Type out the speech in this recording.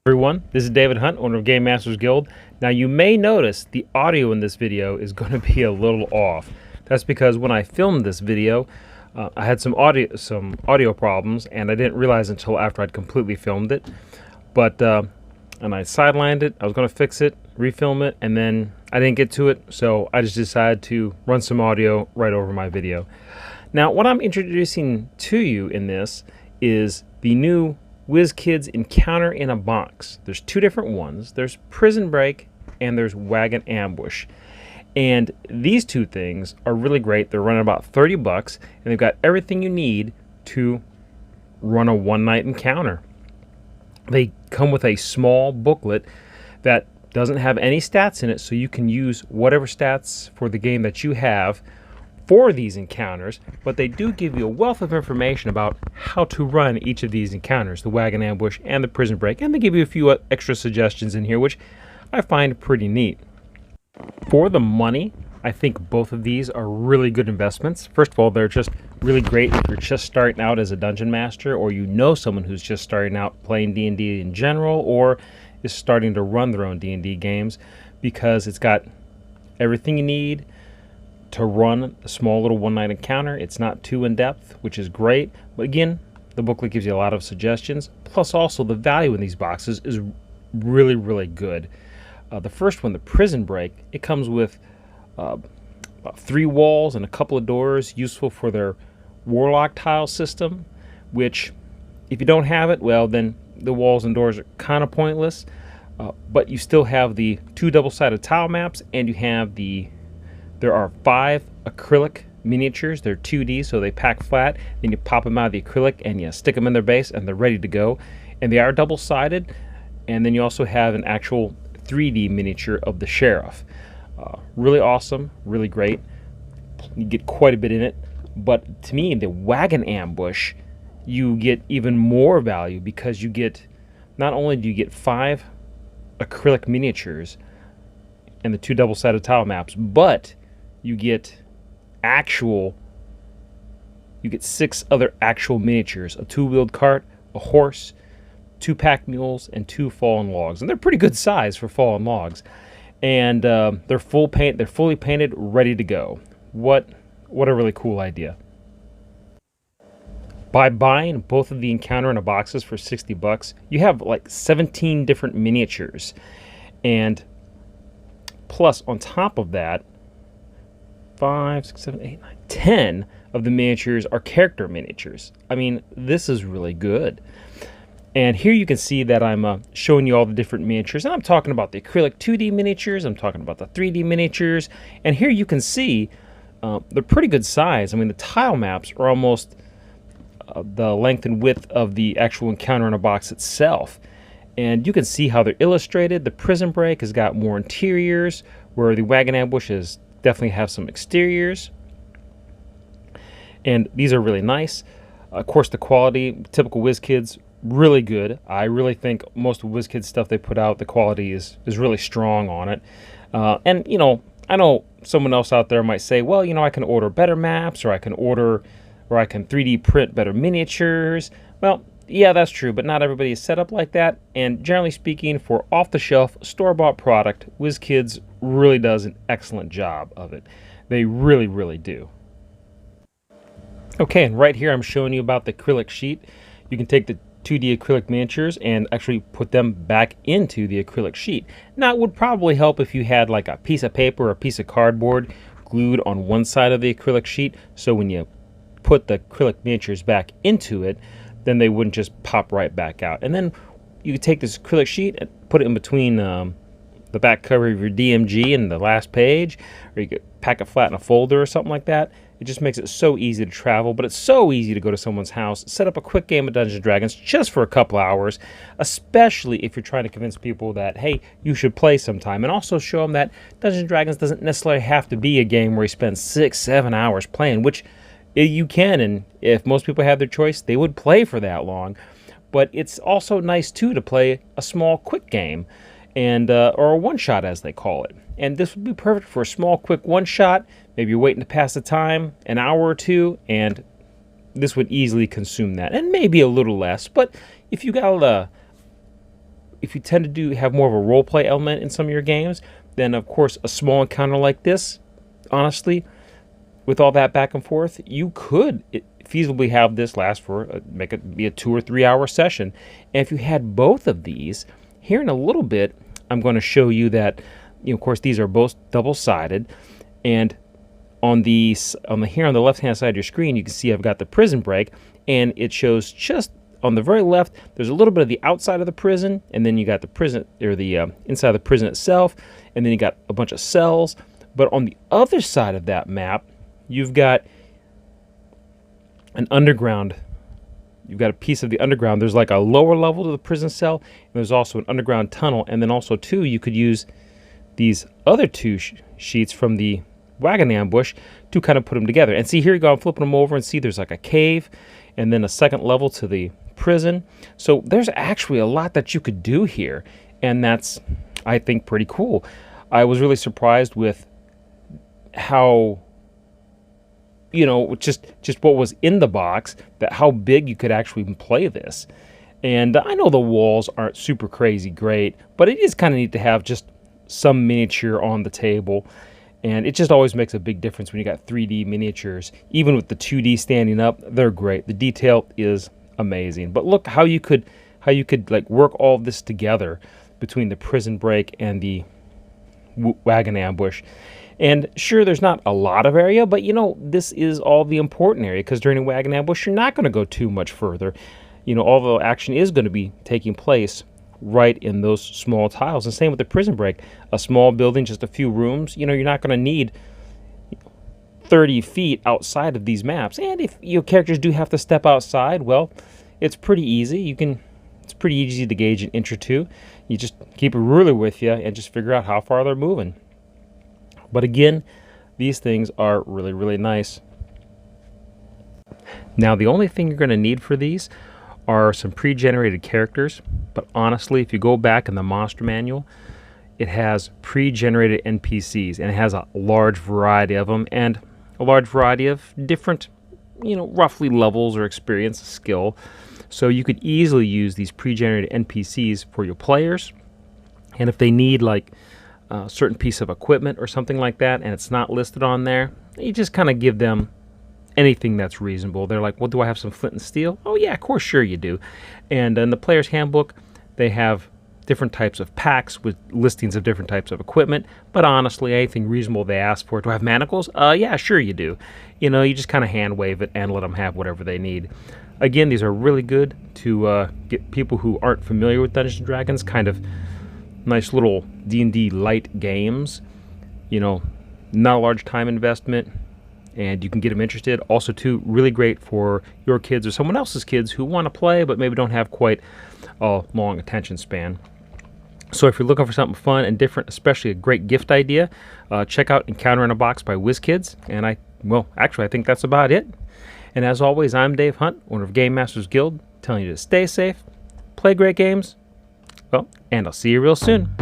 Everyone, this is David Hunt, owner of GameMasters Guild. Now you may notice the audio in this video is going to be a little off. That's because when I filmed this video, I had some audio problems, and I didn't realize until after I'd completely filmed it. But and I sidelined it. I was going to fix it, refilm it, and then I didn't get to it, so I just decided to run some audio right over my video. Now, what I'm introducing to you in this is the new Wizkids Encounter in a Box. There's two different ones. There's Prison Break and there's Wagon Ambush. And these two things are really great. They're running about 30 bucks and they've got everything you need to run a one-night encounter. They come with a small booklet that doesn't have any stats in it, so you can use whatever stats for the game that you have for these encounters, but they do give you a wealth of information about how to run each of these encounters, the Wagon Ambush and the Prison Break, and they give you a few extra suggestions in here, which I find pretty neat. For the money, I think both of these are really good investments. First of all, they're just really great if you're just starting out as a dungeon master, or you know someone who's just starting out playing D&D in general, or is starting to run their own D&D games, because it's got everything you need to run a small little one-night encounter. It's not too in-depth, which is great, but again, the booklet gives you a lot of suggestions. Plus, also, the value in these boxes is really, really good. The first one, the Prison Break, it comes with about 3 walls and a couple of doors, useful for their Warlock tile system, which, if you don't have it, well, then the walls and doors are kind of pointless, but you still have the 2 double-sided tile maps, and you have there are 5 acrylic miniatures. They're 2D, so they pack flat. Then you pop them out of the acrylic and you stick them in their base, and they're ready to go. And they are double-sided. And then you also have an actual 3D miniature of the sheriff. Really awesome, really great. You get quite a bit in it. But to me, the Wagon Ambush, you get even more value, because you get, not only do you get 5 acrylic miniatures and the 2 double-sided tile maps, but you get 6 other actual miniatures: a 2-wheeled cart, a horse, 2 pack mules, and 2 fallen logs. And they're pretty good size for fallen logs. And they're fully painted, ready to go. What a really cool idea. By buying both of the Encounter in a Boxes for 60 bucks, you have like 17 different miniatures. And plus, on top of that, 5, 6, 7, 8, 9, 10 of the miniatures are character miniatures. I mean, this is really good. And here you can see that I'm showing you all the different miniatures. And I'm talking about the acrylic 2D miniatures. I'm talking about the 3D miniatures. And here you can see they're pretty good size. I mean, the tile maps are almost the length and width of the actual Encounter in a Box itself. And you can see how they're illustrated. The Prison Break has got more interiors, where the Wagon Ambush is definitely have some exteriors, and these are really nice. Of course, the quality, typical Wizkids, really good. I really think most of Wizkids stuff they put out, the quality is really strong on it. And you know, I know someone else out there might say, well, you know, I can order better maps, or I can 3D print better miniatures. Well, yeah, that's true, but not everybody is set up like that. And generally speaking, for off-the-shelf, store-bought product, Wizkids really does an excellent job of it. They really, really do. Okay, and right here I'm showing you about the acrylic sheet. You can take the 2D acrylic miniatures and actually put them back into the acrylic sheet. Now, it would probably help if you had like a piece of paper or a piece of cardboard glued on one side of the acrylic sheet, so when you put the acrylic miniatures back into it, then they wouldn't just pop right back out. And then you could take this acrylic sheet and put it in between the back cover of your DMG and the last page, or you could pack it flat in a folder or something like that. It just makes it so easy to travel, but it's so easy to go to someone's house, set up a quick game of Dungeons & Dragons just for a couple hours, especially if you're trying to convince people that, hey, you should play sometime, and also show them that Dungeons & Dragons doesn't necessarily have to be a game where you spend 6-7 hours playing, which you can, and if most people had their choice, they would play for that long. But it's also nice, too, to play a small, quick game, and or a one-shot, as they call it. And this would be perfect for a small, quick one-shot. Maybe you're waiting to pass the time, an hour or two, and this would easily consume that. And maybe a little less, but if you got if you tend to have more of a role play element in some of your games, then of course a small encounter like this, honestly, with all that back and forth, you could feasibly have this last for make it be a 2 or 3 hour session. And if you had both of these, here in a little bit, I'm going to show you that, of course, these are both double-sided, and on the here on the left-hand side of your screen, you can see I've got the prison break, and it shows just on the very left. There's a little bit of the outside of the prison, and then you got the prison or the inside of the prison itself, and then you got a bunch of cells. But on the other side of that map, you've got an underground. You've got a piece of the underground. There's like a lower level to the prison cell, and there's also an underground tunnel. And then also, too, you could use these other two sheets from the wagon ambush to kind of put them together. And see, here you go, I'm flipping them over, and see there's like a cave, and then a second level to the prison. So there's actually a lot that you could do here, and that's, I think, pretty cool. I was really surprised with how, just what was in the box, that how big you could actually play this. And I know the walls aren't super crazy great, but it is kind of neat to have just some miniature on the table. And it just always makes a big difference when you got 3D miniatures. Even with the 2D standing up, they're great. The detail is amazing. But look how you could like work all this together between the prison break and the wagon ambush. And sure, there's not a lot of area, but this is all the important area, because during a wagon ambush, you're not going to go too much further. All the action is going to be taking place right in those small tiles. And same with the prison break. A small building, just a few rooms. You're not going to need 30 feet outside of these maps. And if your characters do have to step outside, well, it's pretty easy. It's pretty easy to gauge an inch or two. You just keep a ruler with you and just figure out how far they're moving. But again, these things are really, really nice. Now, the only thing you're going to need for these are some pre-generated characters. But honestly, if you go back in the monster manual, it has pre-generated NPCs, and it has a large variety of them, and a large variety of different, roughly levels or experience, skill. So you could easily use these pre-generated NPCs for your players. And if they need like a certain piece of equipment or something like that, and it's not listed on there, you just kind of give them anything that's reasonable. They're like, well, do I have some flint and steel? Oh yeah, of course, sure you do. And in the player's handbook, they have different types of packs with listings of different types of equipment. But honestly, anything reasonable they ask for. Do I have manacles? Yeah, sure you do. You just kind of hand wave it and let them have whatever they need. Again, these are really good to get people who aren't familiar with Dungeons & Dragons, kind of nice little D&D light games. Not a large time investment, and you can get them interested. Also, too, really great for your kids or someone else's kids who want to play but maybe don't have quite a long attention span. So if you're looking for something fun and different, especially a great gift idea, check out Encounter in a Box by Wizkids. And I think that's about it. And as always, I'm Dave Hunt, owner of GameMasters Guild, telling you to stay safe, play great games, and I'll see you real soon.